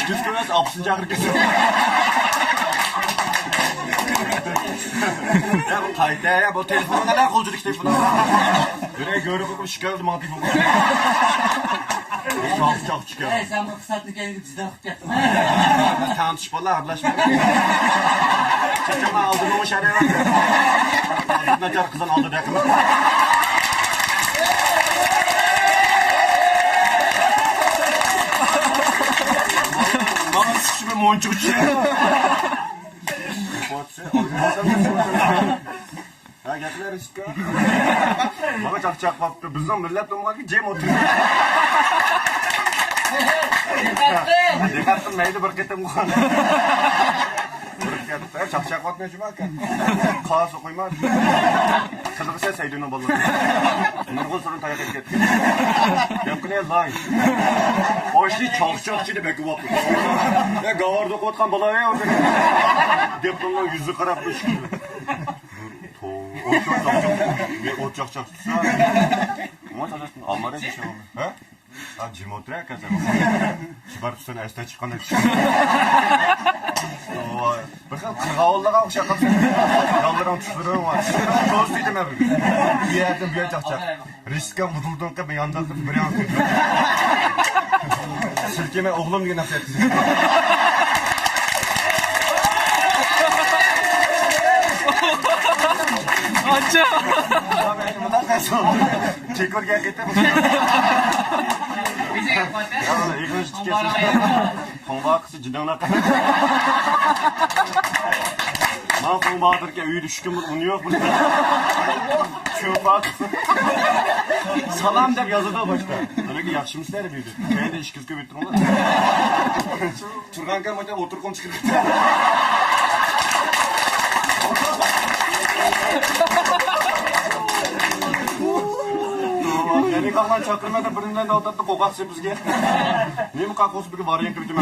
İşkiz koyarız, apsın çağır kızım. Ya bu kayıtta ya, bu telefonu neler kolculuk telefonu. Böyle görüp bakıp şikayet mantık bu. Çok çıkıyor. Sen bu kısaltlı kendini bizden hıkkatın. Tanışmalar, arlaşmalar. Çekeme aldın o şereye var. Aldın açar kızın aldı yakını. Mama sıkışımı monçuk çiğ. Ha getiler işte. Bana çak baktı. Bizden millet olmak ki Cem oturuyor. Dikkatim neydi berketim bu. Berket. Çak baktı ne cuma kan. Kaos okuyma. Kızı sen saydığını balı. Nurgul sorun tayak etket. Yapkıne lay. O işi çok çiğde bekle baktı. Ya gavarda koyatkan balaya ya. Diplomla yüzü karapmış gibi. Ocak tutsa. Ama çalıştın. Almanya bir şey olmuyor. Ha? Ha cimotre ya kazan. Kibar tutsan este çıkan da çıkan. Bakın kırgavullara okşak. Yaldıran tuşlarım var. Çok istedim abi. Bir yerden bir yer çakacak. Riske vurulduğun ki ben yandan bir yan tutuyorum. Sirkeme oğlum gibi nasıl etsin. Anca. Ben bundan kaç oldu? Çekor gel getir. Bize yapmadı. Ya ilginç kesin. Konva kısı cidden lan. Ben konvadır ki üyü düşkün bunu yok bunu. Çok bak. Salam der yazıda başta. Öyle ki yakışmışlar büyüdü. Ben de işkiz köbüttüm onlar. Turgan kalmadan otur kon çıkıyor. Yani kalkan çakırmada birinden de otattı kokaksı bizge. Niye mi kakos biri var ya kötü mü?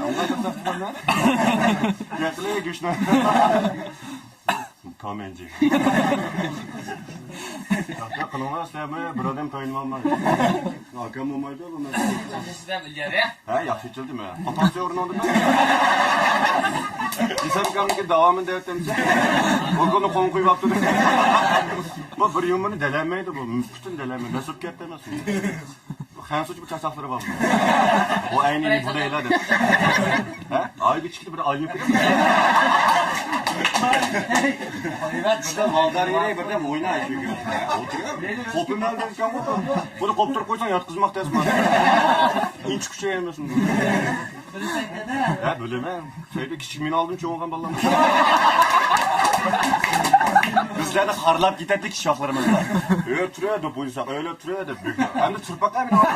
Allah katı ne? Gerçekten güçlü. Kamenci. Ya kanalına sevmeye bir adam kaynamam var. Akam olmaydı ama. Sizden bilgileri. Ha yakışıklı mı ya? Papatya ormanında mı? İnsan kanalındaki devamını devletimize. O konu konkuyu yaptı. Bu bir yumunu delenmeydi bu. Mümkün delenmeydi. Nasıl ketlemezsin? Hansuç bir çasakları var. O aynı bu değil hadi. Ha? Ay çıktı bir ay yapıyor. Burada Valdar yere birden oyna yapıyor. Oturuyor. Kopum nereden çıkan bu? Bunu kopturup koysan yatkızmak desme. Hiç küçüğe yemiyorsun bunu. Ha böyle mi? Şeyde küçüğümünü aldım çoğundan ballamış. Bizler de harlap giderdik şaflarımızla. Öyle türüyor da bu insan, öyle türüyor da büyük. Hem de tırpak abi ne oldu?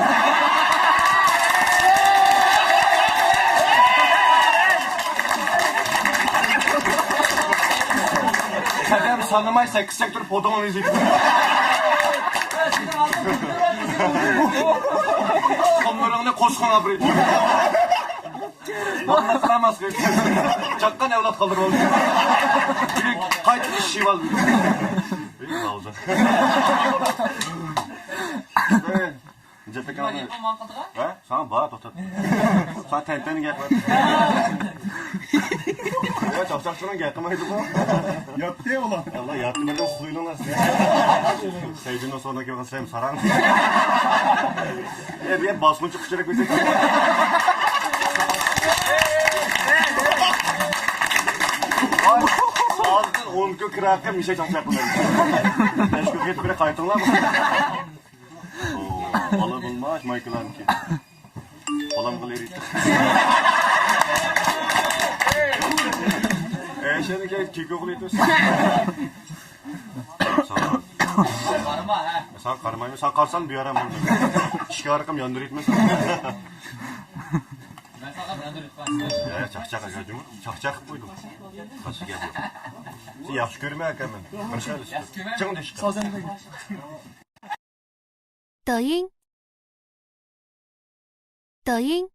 Hem sanımaysa kısa sektör podon izleyip. Onların koşkan abri. Anlatılamaz ki. Çakkan evlat kalır oldu. Kaç işi var. İyi olacak. Evet. Cepte Bak kanı. yapamam kadar. Ha? Sana bağır otur. Sana tenteni gel. Ya çapçakçına gelmeyiz bu. Yattı ya ulan. Allah yattı nereden suyunu nasıl? Sevdiğinden sonraki ben sevim saran. Bir yer basma çıkışarak bize. Ağzından 10 kök kırarken bir şey çapacak bunlar. 5 kök yetip bile kayıtınlar mı? Balı bulmaş Michael Anki. Balam kıl eriydi. Şimdi ki kekoklu ediyorsun. Karma ha. Sen karmayı sen karsan bir ara mı? Şikarakam yandır etmesin. Ben sana yandır lütfen. Ya çakçak acıdım. Çakçak koydum. Nasıl geldi? Sen yaxşı görmeye hemen. Başarılı. Çıkın da çıkın. Sazende. 抖音，抖音。